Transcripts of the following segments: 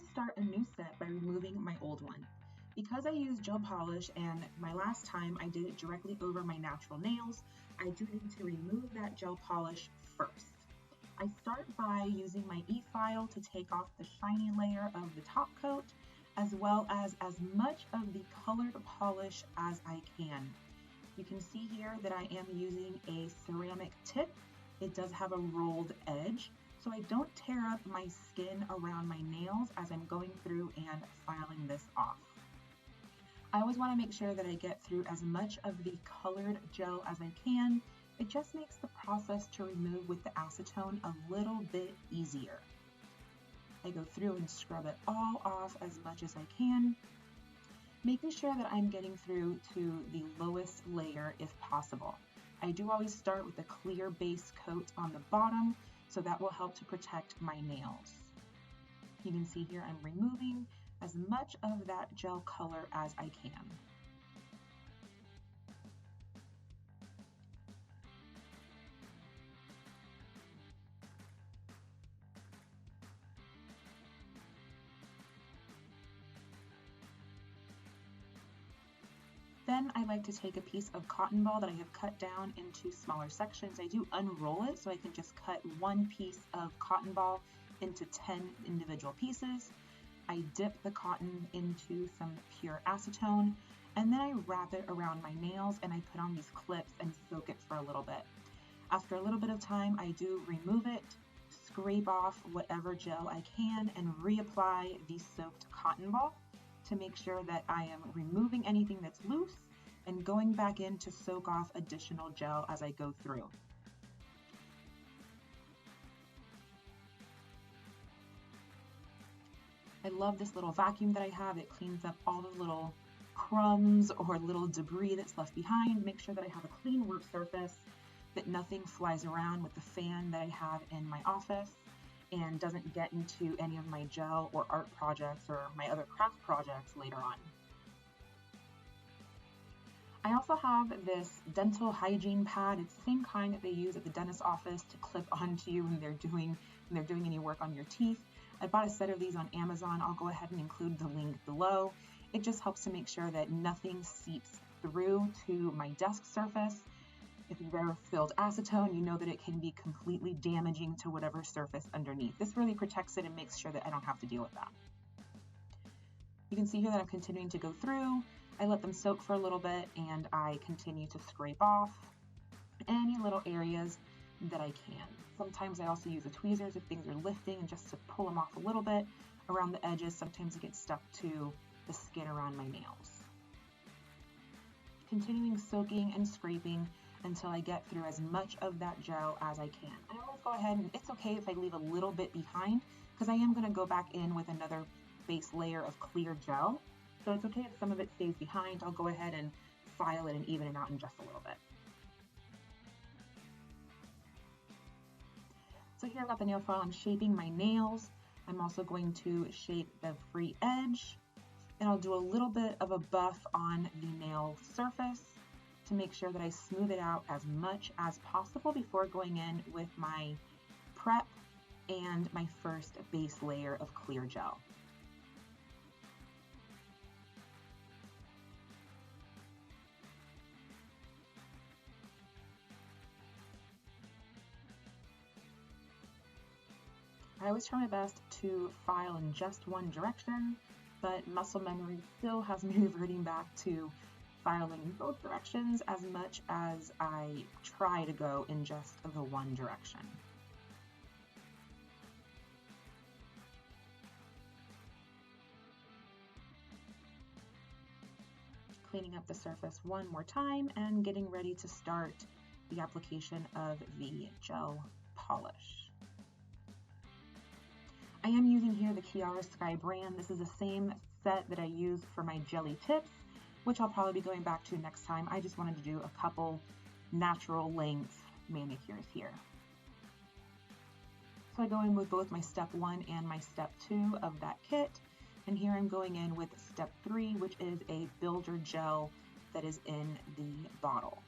always start a new set by removing my old one. Because I use gel polish and my last time I did it directly over my natural nails, I do need to remove that gel polish first. I start by using my e-file to take off the shiny layer of the top coat, as well as much of the colored polish as I can. You can see here that I am using a ceramic tip. It does have a rolled edge, so I don't tear up my skin around my nails as I'm going through and filing this off. I always want to make sure that I get through as much of the colored gel as I can. It just makes the process to remove with the acetone a little bit easier. I go through and scrub it all off as much as I can, making sure that I'm getting through to the lowest layer if possible. I do always start with a clear base coat on the bottom, so that will help to protect my nails. You can see here I'm removing as much of that gel color as I can. Then I like to take a piece of cotton ball that I have cut down into smaller sections. I do unroll it so I can just cut one piece of cotton ball into 10 individual pieces. I dip the cotton into some pure acetone, and then I wrap it around my nails and I put on these clips and soak it for a little bit. After a little bit of time, I do remove it, scrape off whatever gel I can, and reapply the soaked cotton ball to make sure that I am removing anything that's loose and going back in to soak off additional gel as I go through. I love this little vacuum that I have. It cleans up all the little crumbs or little debris that's left behind. Make sure that I have a clean work surface, that nothing flies around with the fan that I have in my office and doesn't get into any of my gel or art projects or my other craft projects later on. I also have this dental hygiene pad. It's the same kind that they use at the dentist's office to clip onto you when they're doing any work on your teeth. I bought a set of these on Amazon. I'll go ahead and include the link below. It just helps to make sure that nothing seeps through to my desk surface. If you've ever filled acetone, you know that it can be completely damaging to whatever surface underneath. This really protects it and makes sure that I don't have to deal with that. You can see here that I'm continuing to go through. I let them soak for a little bit and I continue to scrape off any little areas that I can. Sometimes I also use the tweezers if things are lifting and just to pull them off a little bit around the edges. Sometimes it gets stuck to the skin around my nails. Continuing soaking and scraping until I get through as much of that gel as I can. I always go ahead, and it's okay if I leave a little bit behind because I am going to go back in with another base layer of clear gel. So it's okay if some of it stays behind. I'll go ahead and file it and even it out in just a little bit. So here I've got the nail file. I'm shaping my nails. I'm also going to shape the free edge, and I'll do a little bit of a buff on the nail surface to make sure that I smooth it out as much as possible before going in with my prep and my first base layer of clear gel. I always try my best to file in just one direction, but muscle memory still has me reverting back to filing in both directions as much as I try to go in just the one direction. Cleaning up the surface one more time and getting ready to start the application of the gel polish. I am using here the Kiara Sky brand. This is the same set that I use for my jelly tips, which I'll probably be going back to next time. I just wanted to do a couple natural length manicures here. So I go in with both my step 1 and my step 2 of that kit. And here I'm going in with step 3, which is a builder gel that is in the bottle.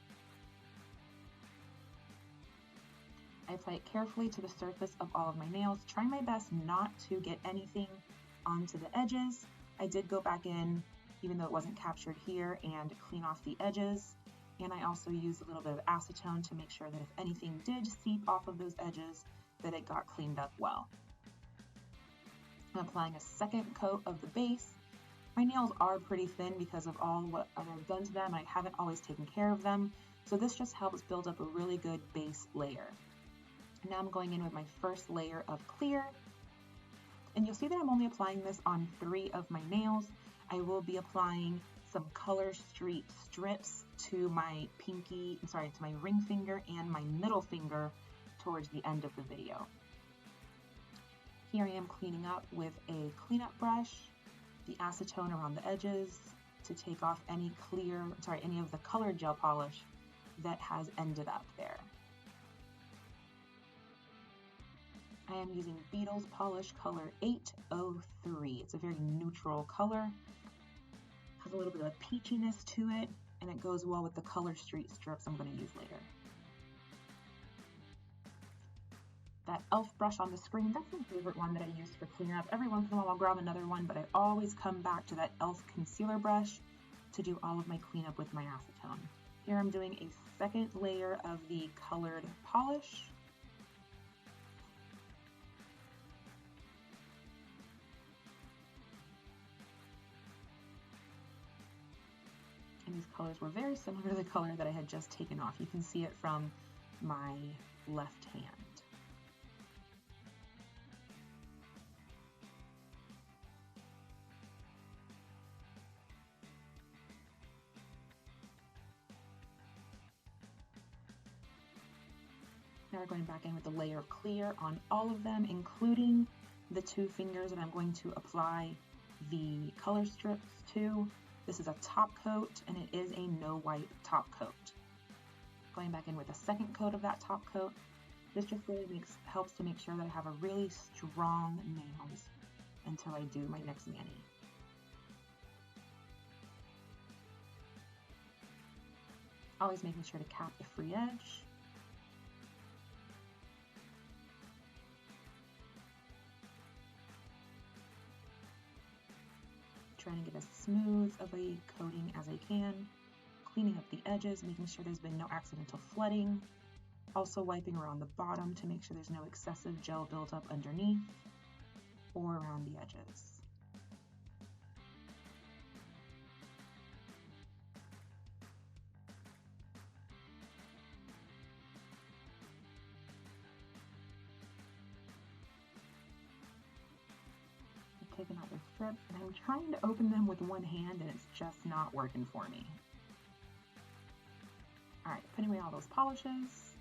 I apply it carefully to the surface of all of my nails, trying my best not to get anything onto the edges. I did go back in, even though it wasn't captured here, and clean off the edges. And I also used a little bit of acetone to make sure that if anything did seep off of those edges, that it got cleaned up well. I'm applying a second coat of the base. My nails are pretty thin because of all what I've done to them. I haven't always taken care of them. So this just helps build up a really good base layer. Now I'm going in with my first layer of clear. And you'll see that I'm only applying this on 3 of my nails. I will be applying some Colorstreet strips to my to my ring finger and my middle finger towards the end of the video. Here I am cleaning up with a cleanup brush, the acetone around the edges to take off any of the colored gel polish that has ended up there. I am using Beetle's Polish color 803. It's a very neutral color, has a little bit of a peachiness to it, and it goes well with the Colorstreet strips I'm going to use later. That e.l.f. brush on the screen, that's my favorite one that I use for cleanup. Every once in a while I'll grab another one, but I always come back to that e.l.f. concealer brush to do all of my cleanup with my acetone. Here I'm doing a second layer of the colored polish. And these colors were very similar to the color that I had just taken off. You can see it from my left hand. Now we're going back in with a layer of clear on all of them, including the 2 fingers that I'm going to apply the color strips to. This is a top coat, and it is a no wipe top coat. Going back in with a second coat of that top coat. This just really helps to make sure that I have a really strong nails until I do my next mani. Always making sure to cap the free edge. Trying to get as smooth of a coating as I can, cleaning up the edges, making sure there's been no accidental flooding, also wiping around the bottom to make sure there's no excessive gel buildup underneath or around the edges. Taking out the strips, and I'm trying to open them with one hand and it's just not working for me. Alright, putting away all those polishes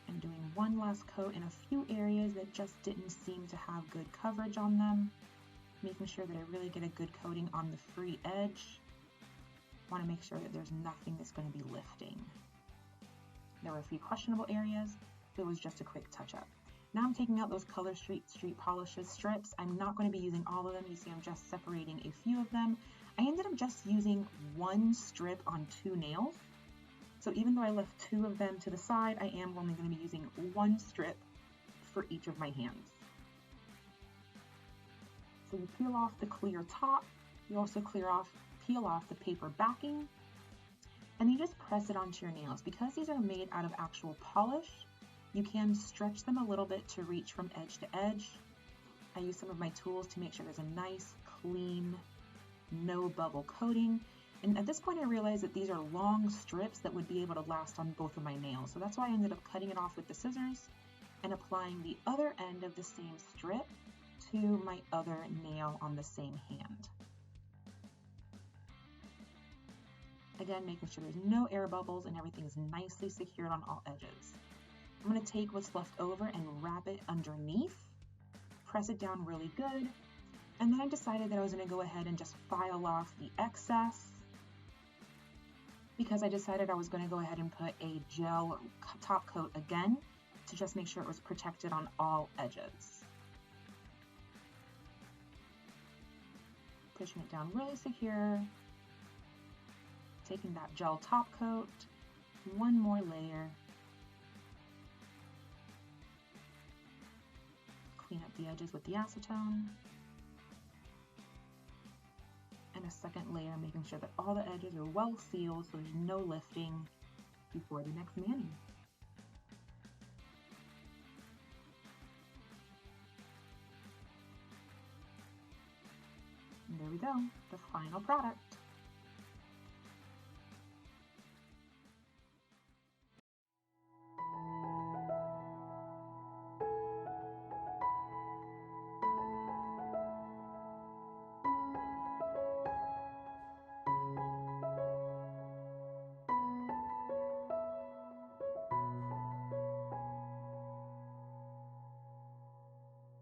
and doing one last coat in a few areas that just didn't seem to have good coverage on them, making sure that I really get a good coating on the free edge. Want to make sure that there's nothing that's going to be lifting. There were a few questionable areas, but it was just a quick touch-up. Now I'm taking out those Colorstreet polishes strips. I'm not going to be using all of them. You see I'm just separating a few of them. I ended up just using 1 strip on 2 nails. So even though I left 2 of them to the side, I am only going to be using 1 strip for each of my hands. So you peel off the clear top. You also peel off the paper backing. And you just press it onto your nails. Because these are made out of actual polish, you can stretch them a little bit to reach from edge to edge. I use some of my tools to make sure there's a nice, clean, no bubble coating. And at this point I realized that these are long strips that would be able to last on both of my nails. So that's why I ended up cutting it off with the scissors and applying the other end of the same strip to my other nail on the same hand. Again, making sure there's no air bubbles and everything is nicely secured on all edges. I'm going to take what's left over and wrap it underneath, press it down really good, and then I decided that I was going to go ahead and just file off the excess because I decided I was going to go ahead and put a gel top coat again to just make sure it was protected on all edges. Pushing it down really secure, taking that gel top coat, 1 more layer, clean up the edges with the acetone. And a second layer, making sure that all the edges are well sealed so there's no lifting before the next mani. And there we go, the final product.